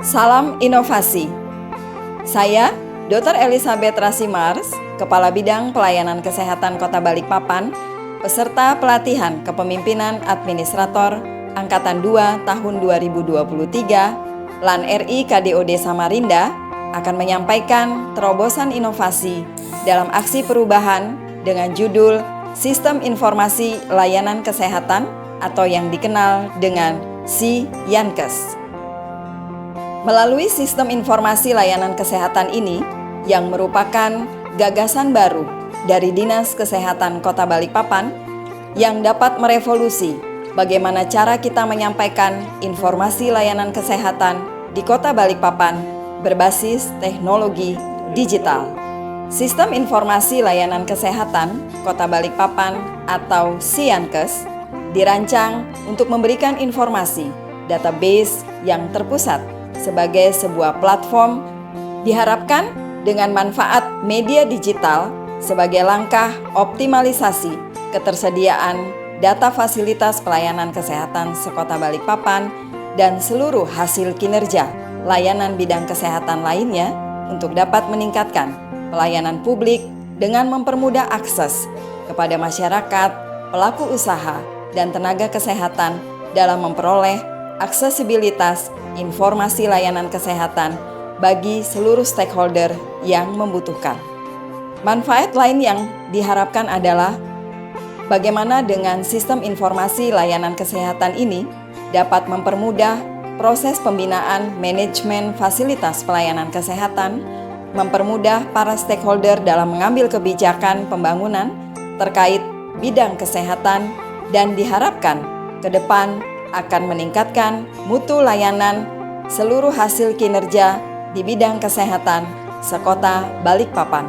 Salam inovasi. Saya, Dr. Elizabeth Rasimars, Kepala Bidang Pelayanan Kesehatan Kota Balikpapan, peserta pelatihan Kepemimpinan Administrator Angkatan 2 tahun 2023, LAN RI KDOD Samarinda, akan menyampaikan terobosan inovasi dalam aksi perubahan dengan judul Sistem Informasi Layanan Kesehatan atau yang dikenal dengan SI-Yankes. Melalui sistem informasi layanan kesehatan ini, yang merupakan gagasan baru dari Dinas Kesehatan Kota Balikpapan, yang dapat merevolusi bagaimana cara kita menyampaikan informasi layanan kesehatan di Kota Balikpapan berbasis teknologi digital. Sistem Informasi Layanan Kesehatan Kota Balikpapan atau SI-Yankes dirancang untuk memberikan informasi database yang terpusat sebagai sebuah platform, diharapkan dengan manfaat media digital sebagai langkah optimalisasi ketersediaan data fasilitas pelayanan kesehatan sekota Balikpapan dan seluruh hasil kinerja layanan bidang kesehatan lainnya untuk dapat meningkatkan pelayanan publik dengan mempermudah akses kepada masyarakat, pelaku usaha, dan tenaga kesehatan dalam memperoleh aksesibilitas informasi layanan kesehatan bagi seluruh stakeholder yang membutuhkan. Manfaat lain yang diharapkan adalah bagaimana dengan sistem informasi layanan kesehatan ini dapat mempermudah proses pembinaan manajemen fasilitas pelayanan kesehatan, mempermudah para stakeholder dalam mengambil kebijakan pembangunan terkait bidang kesehatan, dan diharapkan ke depan akan meningkatkan mutu layanan seluruh hasil kinerja di bidang kesehatan sekota Balikpapan.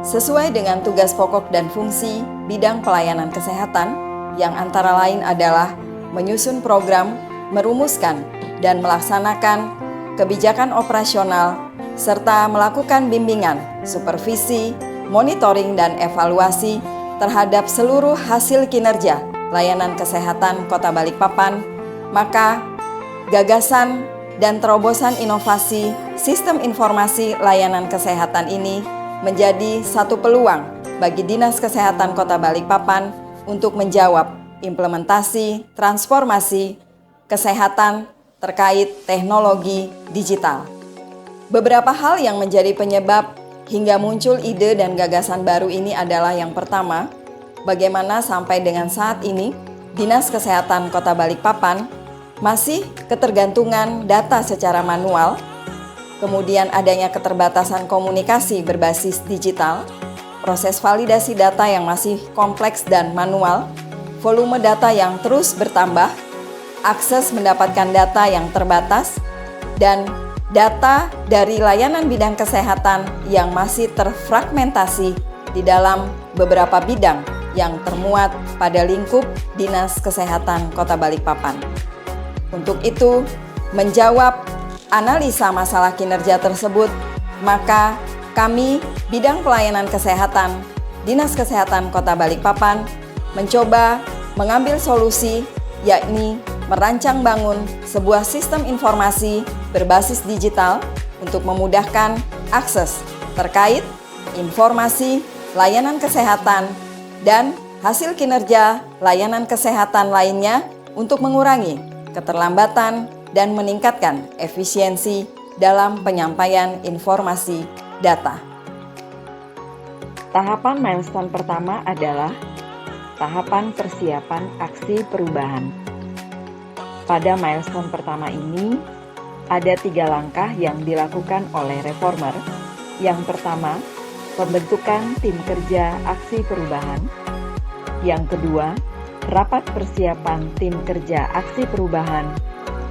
Sesuai dengan tugas pokok dan fungsi bidang pelayanan kesehatan yang antara lain adalah menyusun program, merumuskan dan melaksanakan kebijakan operasional, serta melakukan bimbingan, supervisi, monitoring dan evaluasi terhadap seluruh hasil kinerja layanan kesehatan Kota Balikpapan, maka gagasan dan terobosan inovasi sistem informasi layanan kesehatan ini menjadi satu peluang bagi Dinas Kesehatan Kota Balikpapan untuk menjawab implementasi transformasi kesehatan terkait teknologi digital. Beberapa hal yang menjadi penyebab hingga muncul ide dan gagasan baru ini adalah yang pertama, bagaimana sampai dengan saat ini Dinas Kesehatan Kota Balikpapan masih ketergantungan data secara manual, kemudian adanya keterbatasan komunikasi berbasis digital, proses validasi data yang masih kompleks dan manual, volume data yang terus bertambah, akses mendapatkan data yang terbatas, dan data dari layanan bidang kesehatan yang masih terfragmentasi di dalam beberapa bidang yang termuat pada lingkup Dinas Kesehatan Kota Balikpapan. Untuk itu, menjawab analisa masalah kinerja tersebut, maka kami bidang pelayanan kesehatan Dinas Kesehatan Kota Balikpapan mencoba mengambil solusi, yakni merancang bangun sebuah sistem informasi berbasis digital untuk memudahkan akses terkait informasi layanan kesehatan dan hasil kinerja layanan kesehatan lainnya untuk mengurangi keterlambatan dan meningkatkan efisiensi dalam penyampaian informasi data. Tahapan milestone pertama adalah tahapan persiapan aksi perubahan. Pada milestone pertama ini, ada 3 langkah yang dilakukan oleh reformer. Yang pertama, pembentukan tim kerja aksi perubahan. Yang kedua, rapat persiapan tim kerja aksi perubahan.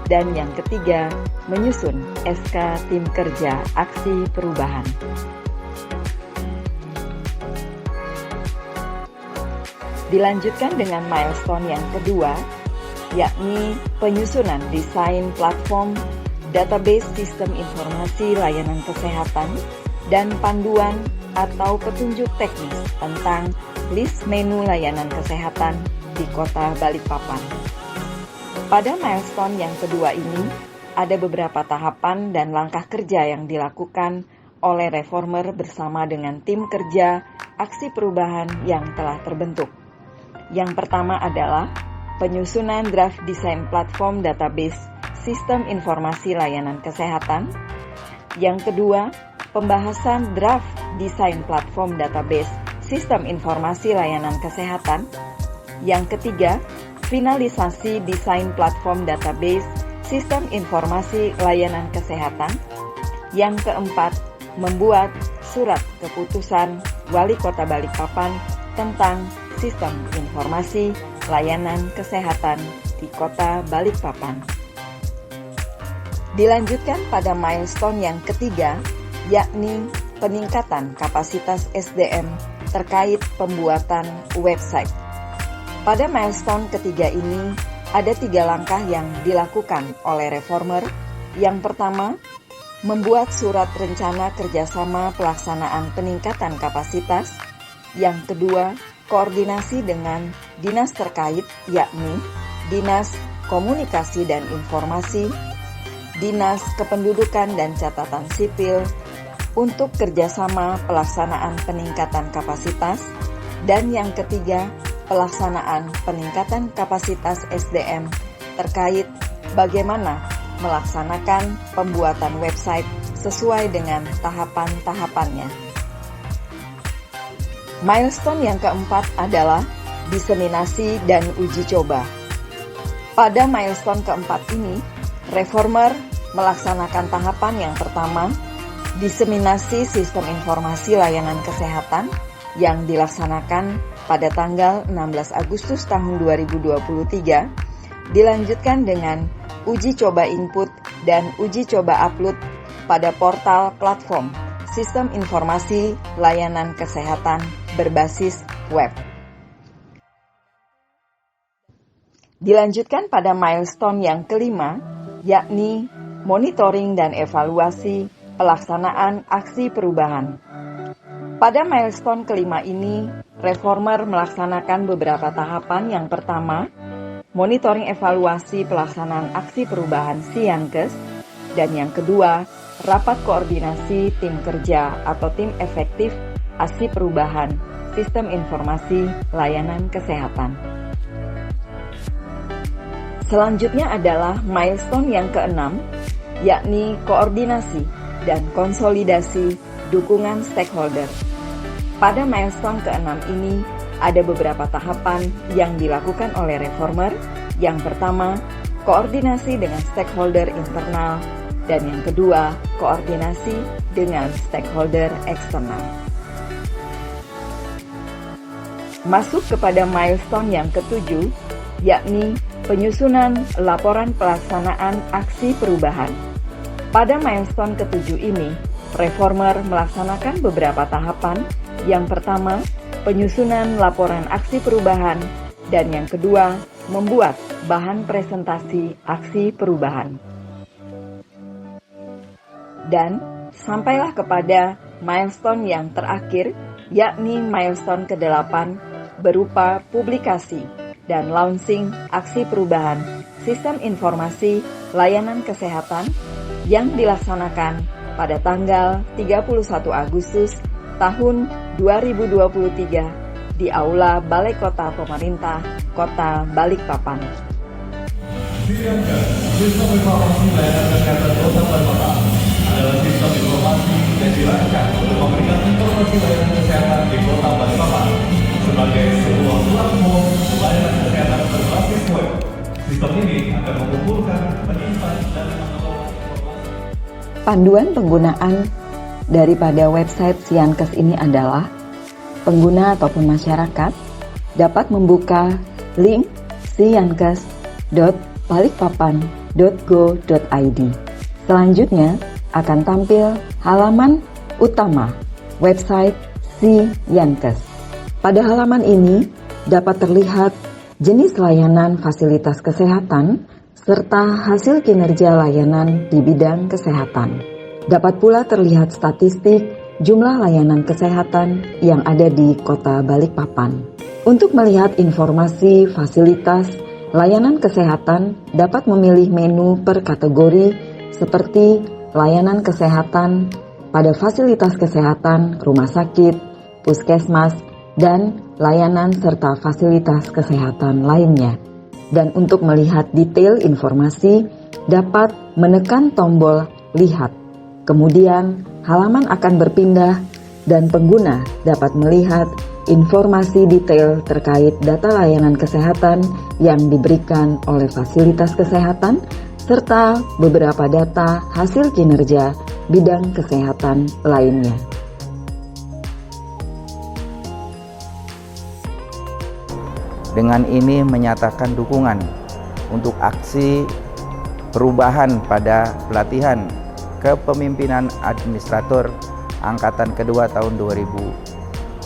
Dan yang ketiga, menyusun SK tim kerja aksi perubahan. Dilanjutkan dengan milestone yang kedua, yakni penyusunan desain platform database sistem informasi layanan kesehatan dan panduan atau petunjuk teknis tentang list menu layanan kesehatan di Kota Balikpapan. Pada milestone yang kedua ini, ada beberapa tahapan dan langkah kerja yang dilakukan oleh reformer bersama dengan tim kerja aksi perubahan yang telah terbentuk. Yang pertama adalah penyusunan draft desain platform database sistem informasi layanan kesehatan. Yang kedua, pembahasan draft desain platform database sistem informasi layanan kesehatan. Yang ketiga, finalisasi desain platform database sistem informasi layanan kesehatan. Yang keempat, membuat surat keputusan Wali Kota Balikpapan tentang sistem informasi layanan kesehatan di Kota Balikpapan. Dilanjutkan pada milestone yang ketiga, yakni peningkatan kapasitas SDM terkait pembuatan website. Pada milestone ketiga ini, ada 3 langkah yang dilakukan oleh reformer. Yang pertama, membuat surat rencana kerjasama pelaksanaan peningkatan kapasitas. Yang kedua, koordinasi dengan dinas terkait, yakni Dinas Komunikasi dan Informasi, Dinas Kependudukan dan Catatan Sipil, untuk kerjasama pelaksanaan peningkatan kapasitas. Dan yang ketiga, pelaksanaan peningkatan kapasitas SDM terkait bagaimana melaksanakan pembuatan website sesuai dengan tahapan-tahapannya. Milestone yang keempat adalah diseminasi dan uji coba. Pada milestone keempat ini, reformer melaksanakan tahapan yang pertama, diseminasi sistem informasi layanan kesehatan yang dilaksanakan pada tanggal 16 Agustus tahun 2023, dilanjutkan dengan uji coba input dan uji coba upload pada portal platform sistem informasi layanan kesehatan berbasis web. Dilanjutkan pada milestone yang kelima, yakni monitoring dan evaluasi pelaksanaan aksi perubahan. Pada milestone kelima ini, reformer melaksanakan beberapa tahapan. Yang pertama, monitoring evaluasi pelaksanaan aksi perubahan Siankes. Dan yang kedua, rapat koordinasi tim kerja atau tim efektif aksi perubahan sistem informasi layanan kesehatan. Selanjutnya adalah milestone yang keenam, yakni koordinasi dan konsolidasi dukungan stakeholder. Pada milestone ke-6 ini, ada beberapa tahapan yang dilakukan oleh reformer. Yang pertama, koordinasi dengan stakeholder internal, dan yang kedua, koordinasi dengan stakeholder eksternal. Masuk kepada milestone yang ketujuh, yakni penyusunan laporan pelaksanaan aksi perubahan. Pada milestone ketujuh ini, reformer melaksanakan beberapa tahapan. Yang pertama, penyusunan laporan aksi perubahan, dan yang kedua, membuat bahan presentasi aksi perubahan. Dan sampailah kepada milestone yang terakhir, yakni milestone ke-8 berupa publikasi dan launching aksi perubahan sistem informasi layanan kesehatan yang dilaksanakan pada tanggal 31 Agustus tahun 2023 di Aula Balai Kota Pemerintah Kota Balikpapan. Sistem informasi layanan kesehatan Kota Balikpapan adalah sistem informasi yang dirancang untuk memberikan informasi layanan kesehatan di Kota Balikpapan sebagai sebuah platform layanan kesehatan berbasis web. Sistem ini akan mengumpulkan, menyimpan, dan mengelola informasi. Panduan penggunaan daripada website Siankes ini adalah pengguna ataupun masyarakat dapat membuka link siankes.balikpapan.go.id. Selanjutnya akan tampil halaman utama website Siankes. Pada halaman ini dapat terlihat jenis layanan fasilitas kesehatan serta hasil kinerja layanan di bidang kesehatan. Dapat pula terlihat statistik jumlah layanan kesehatan yang ada di Kota Balikpapan. Untuk melihat informasi fasilitas layanan kesehatan, dapat memilih menu per kategori seperti layanan kesehatan pada fasilitas kesehatan, rumah sakit, puskesmas, dan layanan serta fasilitas kesehatan lainnya. Dan untuk melihat detail informasi, dapat menekan tombol "Lihat". Kemudian, halaman akan berpindah dan pengguna dapat melihat informasi detail terkait data layanan kesehatan yang diberikan oleh fasilitas kesehatan, serta beberapa data hasil kinerja bidang kesehatan lainnya. Dengan ini menyatakan dukungan untuk aksi perubahan pada pelatihan kepemimpinan administrator angkatan kedua tahun 2023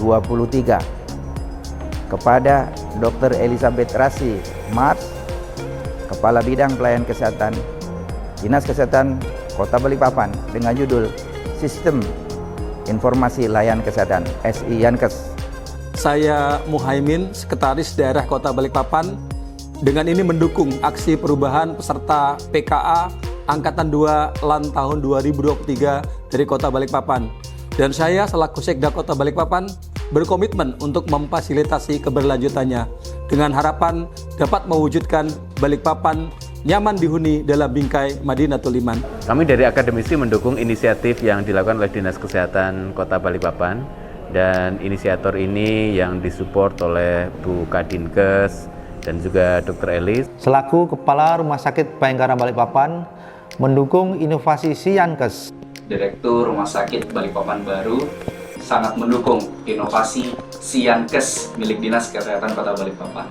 kepada Dr. Elizabeth Rasi Mars, Kepala Bidang Pelayanan Kesehatan Dinas Kesehatan Kota Balikpapan, dengan judul Sistem Informasi Layanan Kesehatan SI Yankes. Saya Muhaimin, Sekretaris Daerah Kota Balikpapan, dengan ini mendukung aksi perubahan peserta PKA Angkatan 2 LAN tahun 2023 dari Kota Balikpapan. Dan saya selaku Sekda Kota Balikpapan berkomitmen untuk memfasilitasi keberlanjutannya dengan harapan dapat mewujudkan Balikpapan nyaman dihuni dalam bingkai Madinatul Iman. Kami dari akademisi mendukung inisiatif yang dilakukan oleh Dinas Kesehatan Kota Balikpapan, dan inisiator ini yang disupport oleh Bu Kadinkes dan juga Dr. Elis. Selaku Kepala Rumah Sakit Bayangkara Balikpapan, mendukung inovasi SI Yankes. Direktur Rumah Sakit Balikpapan baru sangat mendukung inovasi SI Yankes milik Dinas Kesehatan Kota Balikpapan.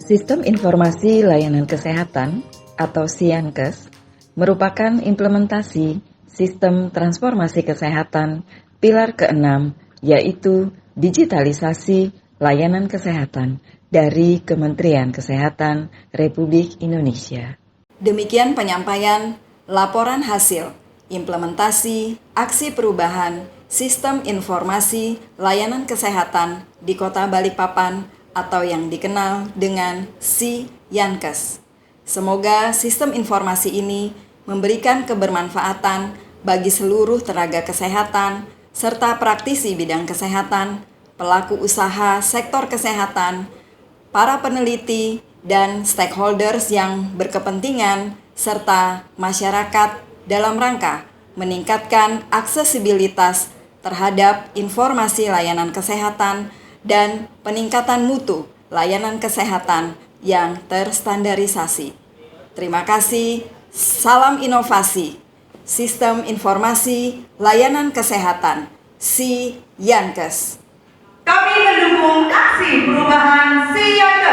Sistem Informasi Layanan Kesehatan atau SI Yankes merupakan implementasi sistem transformasi kesehatan pilar ke-6, yaitu digitalisasi layanan kesehatan dari Kementerian Kesehatan Republik Indonesia. Demikian penyampaian laporan hasil implementasi aksi perubahan sistem informasi layanan kesehatan di Kota Balikpapan atau yang dikenal dengan SI Yankes. Semoga sistem informasi ini memberikan kebermanfaatan bagi seluruh tenaga kesehatan serta praktisi bidang kesehatan, pelaku usaha sektor kesehatan, para peneliti, dan stakeholders yang berkepentingan, serta masyarakat dalam rangka meningkatkan aksesibilitas terhadap informasi layanan kesehatan dan peningkatan mutu layanan kesehatan yang terstandarisasi. Terima kasih. Salam inovasi, Sistem Informasi Layanan Kesehatan, SI Yankes. Kami mendukung aksi perubahan SI Yankes.